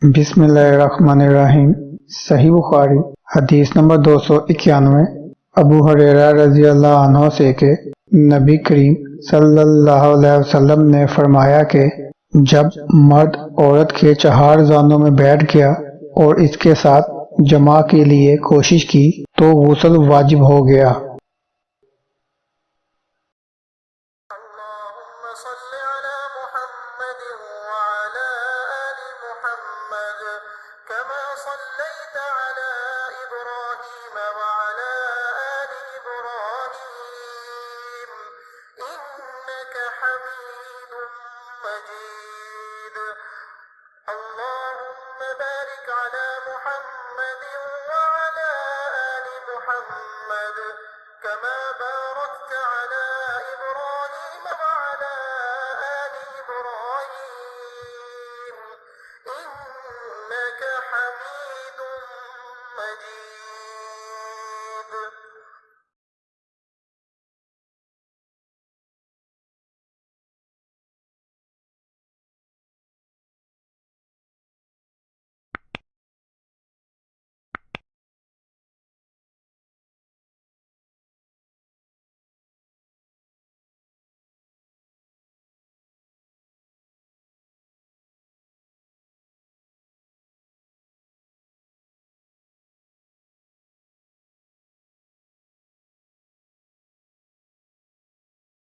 बिस्मिल्लाहिर्रहमानिर्रहीम। सही बुखारी हदीस नंबर 291। अबू हुरैरा रज़ी अल्लाह अन्हु से के नबी करीम सल्लल्लाहु अलैहि वसल्लम ने फरमाया कि जब मर्द औरत के चहार जानों में बैठ गया और इसके साथ जमा के लिए कोशिश की तो गुस्ल वाजिब हो गया।